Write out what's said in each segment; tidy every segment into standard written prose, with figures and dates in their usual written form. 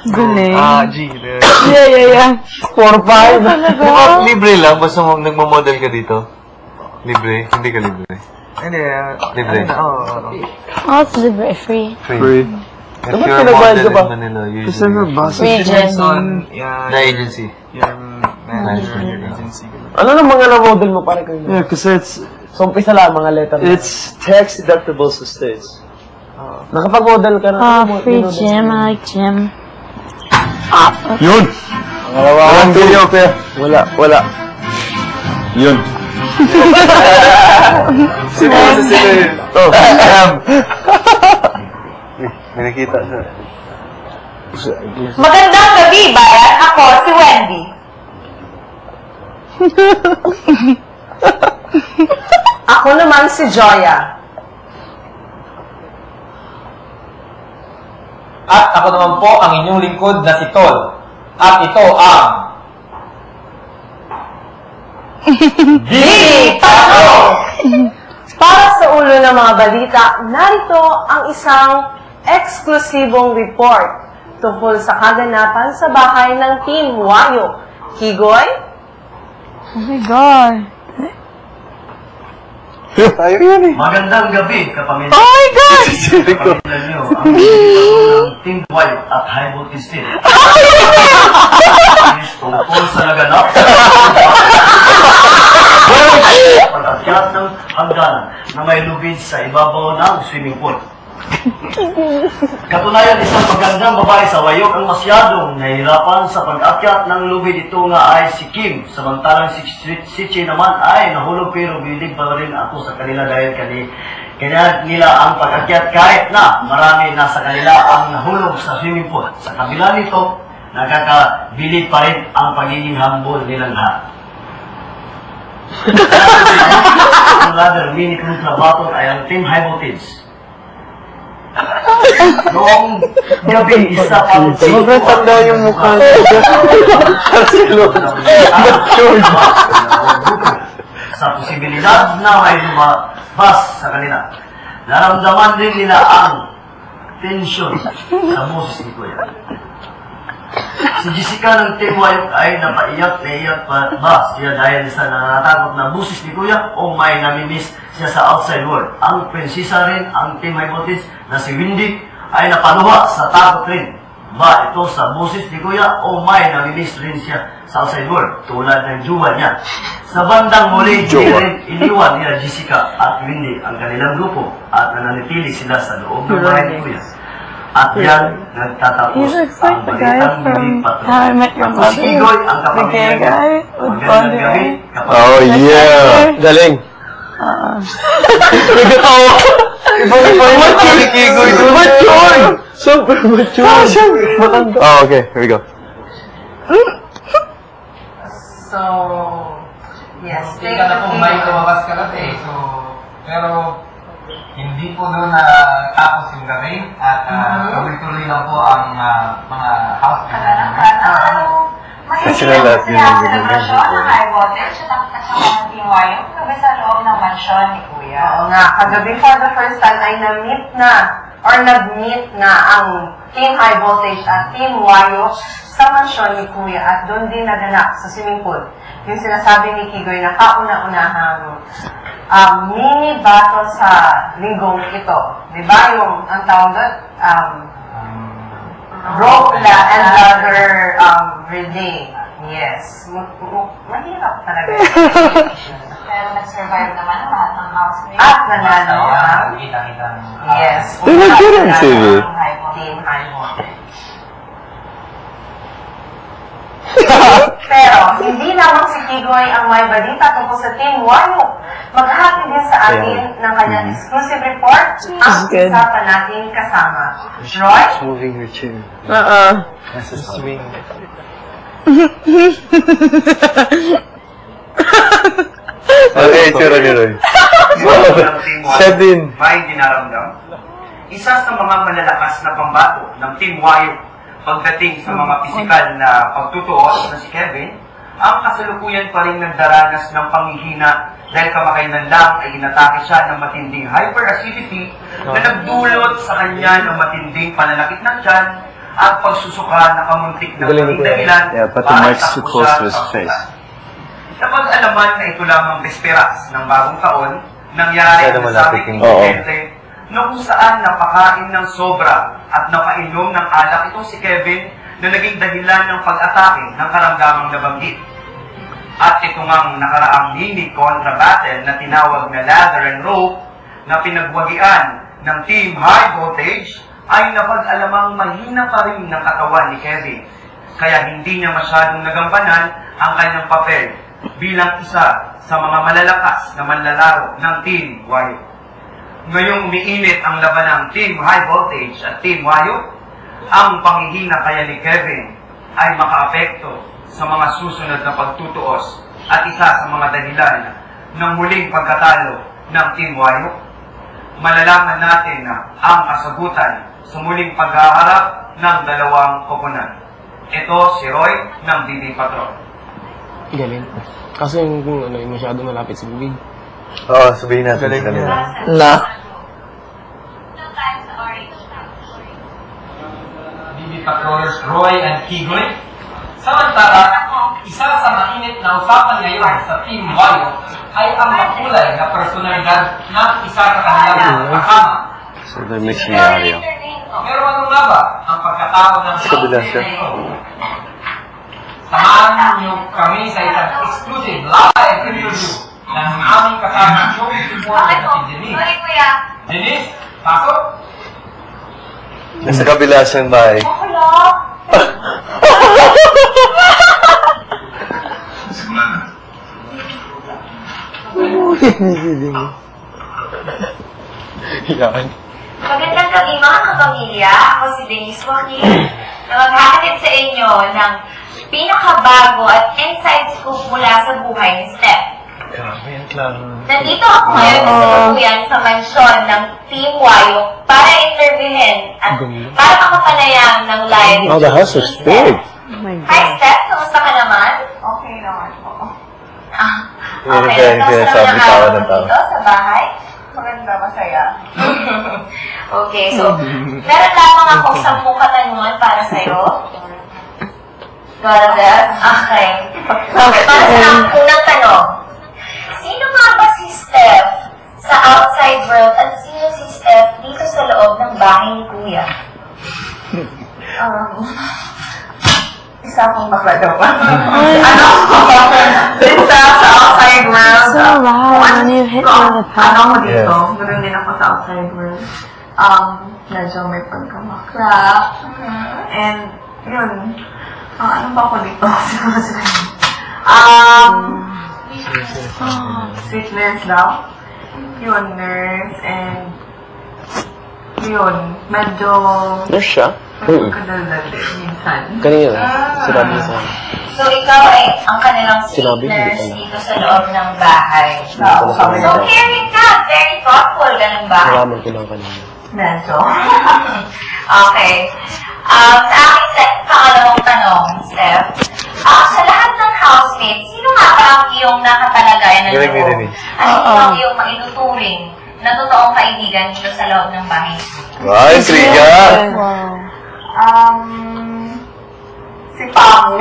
Galing. G. Yeah. 4-5. Libre lang? Basta nagmamodel ka dito? Libre? Hindi ka libre? Hindi. Libre? Oh, it's libre. Free. Free. If you're a model in Manila, Free usually Jen. na agency. Your manager, your agency. Ano na mga na-model mo pare kayo? Yeah, because So, umpisa lang mga letter. it's tax deductible sa States. Nakapag-model ka na. Free gym. I like gym. Yun! Walang video, pe. Wala. Yun. Sino yun? Oh, May nakita siya. Magandang gabi, bayan. Ako, si Wendy. Ako naman si Joya. At ako naman po ang inyong lingkod na si Tol. At ito ang... Dito! Para sa ulo ng mga balita, narito ang isang eksklusibong report tungkol sa kaganapan sa bahay ng Team Wayo. Kigoy? Oh my God. tayo yan eh. Magandang gabi, kapamilya. Oh my God! Kapamilya nyo, ang ng Team White at High Voltage Team. Tungkol sa naganap pag-akyat ng hagdanan na may lubid sa ibabaw ng swimming pool. Katunayan, isang magandang babae sa Wayok ang masyadong nahihirapan sa pag-akyat ng lubid. Ito nga ay si Kim, samantalang si Chi naman ay nahulog pero bilig pa rin ako sa kanila dahil kanya nila ang pag-akyat kahit na marami na sa kanila ang nahulog sa swimming pool. Sa kabila nito, nakakabilib pa rin ang pagiging humble nilang lahat. Ang rather mini kontrabaton ay ang Team High Voltage. Noong gabi, isa pang Sobrang tanda yung mukha niya. Sa posibilidad na may lumabas sa kanila. Naramdaman din nila ang tensyon sa boses ni Kuya. Si Jessica ng Team Wayok ay naiyak pa ba siya dahil sa nangatakot na busis ni Kuya o may namimiss siya sa outside world. Ang prinsesa rin, ang Team High Voltage na si Windy ay napaluha sa takot rin. Ba ito sa busis ni Kuya o may namimiss rin siya sa outside world tulad ng jowa niya. Sa bandang muli, iniwan niya Jessica at Windy ang kanilang grupo at nananitili sila sa loob ng bahay ni Kuya. At yan, nagtatapos ang balitang hindi patro. How I Met Your Ako si Mother. Igoy, ang The kapamilya gay niya. guy with Magandang blonde gabi, hair. kapamilya. Oh, yeah. Galing. Nagkatawa. Iba yung mature. Mature. Super mature. Oh, okay. Here we go. So, yes. Hindi ka na po may lumabas ka kasi. So, pero hindi po doon na tapos yung gabi at tuloy-tuloy lang po ang mga house National lahat yun ang celebration ng High Voltage at ang kasama ng Team Wayo kami sa loob ng mansyon ni Kuya. Oo nga, kagabi for the first time ay nag-meet na ang Team High Voltage at Team Wayo sa mansyon ni Kuya at doon din naganap sa swimming pool. Yung sinasabi ni Kigoy na kauna-unahang mini battle sa linggong ito. Di ba yung, ang tawag doon, rope and ladder relay. Yes. Mahirap talaga. Pero nag-survive naman ang lahat ng housemates. At nanalo ang... Yes. They look good on TV. Team High Voltage. Pero, hindi lamang si Kigoy ang may balita tungkol sa Team Wayo. Maghahati din sa atin ng kanyang exclusive report ang isa pa nating kasama. Roy? Moving her chair. That's a swing. Okay, tsura ni Roy. Sabin. May dinaramdam. Isa sa mga malalakas na pambato ng Team Wayo pagdating sa mga pisikal na pagtutuos na si Kevin, ang kasalukuyan pa rin nagdaranas ng panghihina dahil kamakailan lang ay inatake siya ng matinding hyperacidity na nagdulot sa kanya ng matinding pananakit ng tiyan at pagsusuka na kamuntik na Galing ko yan. dahilan Yeah, but the para mic's too itakbo close siya to his sa face. hospital. Napag-alaman na ito lamang bisperas ng bagong taon, nangyari Masyado ang malapit nasabing yung- insidente na kung saan napakain ng sobra at napainom ng alak itong si Kevin na naging dahilan ng pag-atake ng karamdamang nabanggit. At ito ngang nakaraang mini contra battle na tinawag na ladder and rope na pinagwagian ng Team High Voltage ay napag-alamang mahina pa rin ng katawan ni Kevin. Kaya hindi niya masyadong nagampanan ang kanyang papel bilang isa sa mga malalakas na manlalaro ng Team Wayo. Ngayong umiinit ang laban ng Team High Voltage at Team Wayo, ang panghihina kaya ni Kevin ay makaapekto sa mga susunod na pagtutuos at isa sa mga dahilan ng muling pagkatalo ng Team Wayo. Malalaman natin na ang kasagutan sa muling paghaharap ng dalawang koponan. Ito si Roy ng BB Patrol. Galing. Kasi yung ano, yung masyado malapit sa bibig. Oo, sabihin natin sa kanila. Na? BB Patrollers Roy and Kigoy. Samantala, isa sa mainit na usapan ngayon sa Team Wayo ay ang makulay na personalidad ng isa sa kanilang kasama. So they're mixing the audio. Pero ano nga ba ang pagkatao ng kabila siya. Samahan niyo kami sa isang exclusive live interview ng aming kasama show reporter na si Denise. Denise, pasok! Nasa kabila siyang bahay. Yan. Magandang gabi mga kapamilya. Ako si Denise Joaquin na maghahatid sa inyo ng pinakabago at inside scoop mula sa buhay ni Steph. Nandito ako ngayon sa tuluyan sa mansyon ng Team Wayo para interviewin at para makapanayan ng live. Oh, the house is big. Oh my Hi God. Steph, kumusta ka naman? Okay naman po. Okay, Yan, kaya kumusta sabi naman tawa ang ng tao. dito sa bahay? Maganda, masaya. Okay, so, meron lamang ako 10 katanungan para sa'yo. Gorgeous? Okay. Para sa unang tanong, sino nga ba si Steph sa outside world at sino si Steph dito sa loob ng bahay ni Kuya? Isa akong bakla daw. Ano? Since sa outside world, So loud when you hit me with a ano pad. ko dito? Ganun din ako sa outside world. Medyo may pagkamakla. And, yun. Ano ba ako dito? Sweetness daw. Yun, nurse. And, yun. Medyo Nurse siya? kadaldal din minsan. Kanina. Sinabi sa So, ikaw ay ang kanilang Sinabi, sweet nurse hindi ko dito sa loob ng bahay. So, caring ka. Very thoughtful ka ng bahay. Nalaman ko lang kanina. Medyo. Okay. Sa aking pangalawang tanong, Steph, sa lahat ng housemates, sino nga ba ang iyong nakatalagayan ng Galing ni loob? Denise. At sino ang iyong maituturing na totoong kaibigan dito sa loob ng bahay? Ay, Triga! Wow. Si Pamu.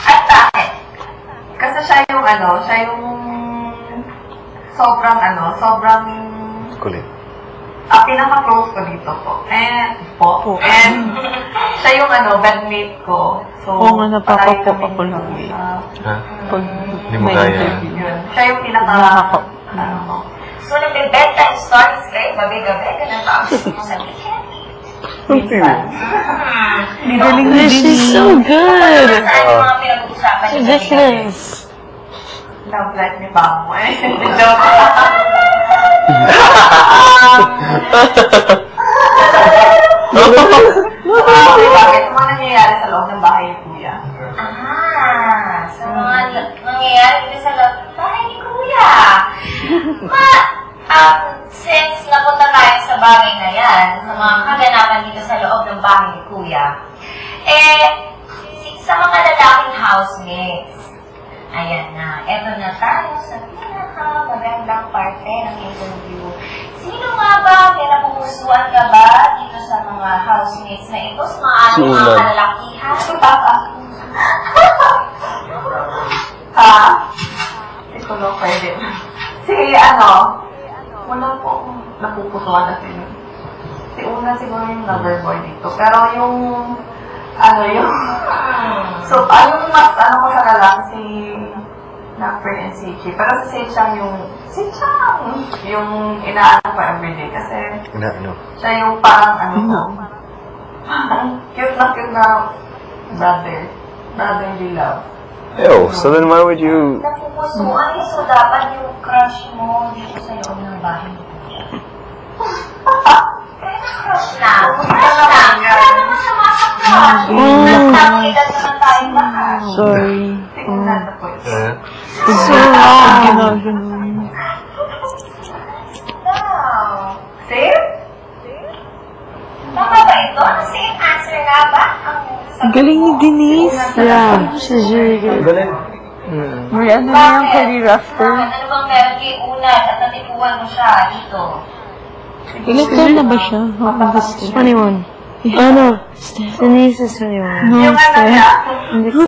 At bakit? Kasi siya yung sobrang Kulit. pinaka-close ko dito po. And siya yung bedmate ko. So, Oo nga, napapapok palagi ako kami lang. Ha? Pag Hindi mo may kaya. interview. Yun. Siya yung Nakaka- So, nagbe-bedtime stories kayo, gabi-gabi, ganun ba ang gusto mo sabihin? Minsan. She's so good. Saan yung mga pinag-uusapan niyo gabi-gabi? Ridiculous. Love life ni Pamu eh. Joke. Bakit? Ano nangyayari sa loob ng bahay ni Kuya? Sa mga nangyayari dito sa loob ng bahay ni Kuya. Since napunta tayo sa bagay na yan, sa mga kaganapan dito sa loob ng bahay ni Kuya, sa mga lalaking housemates, ayan na, eto na tayo sa pinaka-magandang parte ng interview. Sino nga ba, may napupusuan ka ba dito sa mga housemates classmates na ito sa mga ating mga Ulan. kalalakihan? Ha? Hindi ko na pwede. Si wala po akong napupusuan na sino. Si Una siguro yung lover boy dito. Pero yung, so, yung mas, ko sa lalaki, si Napper and si Chi. Pero si Chang yung inaano pa everyday. Kasi, siya yung parang, cute na brotherly love. Ew, so then why would you... Napupusuan eh, so dapat yung crush mo dito sa loob ng bahay. Crush na. Kaya naman sumasaktan. Nagtanggilan na lang tayong lahat. Sorry. Tingnan na po. So wrong. Wow. Safe? Tama ba ito? Ano same answer nga ba? Galing ni Denise. Yeah, she's really good. May ano na yung Kelly Rafter. Ano bang meron kay Una at natikuhan mo siya dito? Ilan taon na ba siya? 21. Ano? Denise is 21. Yung niya.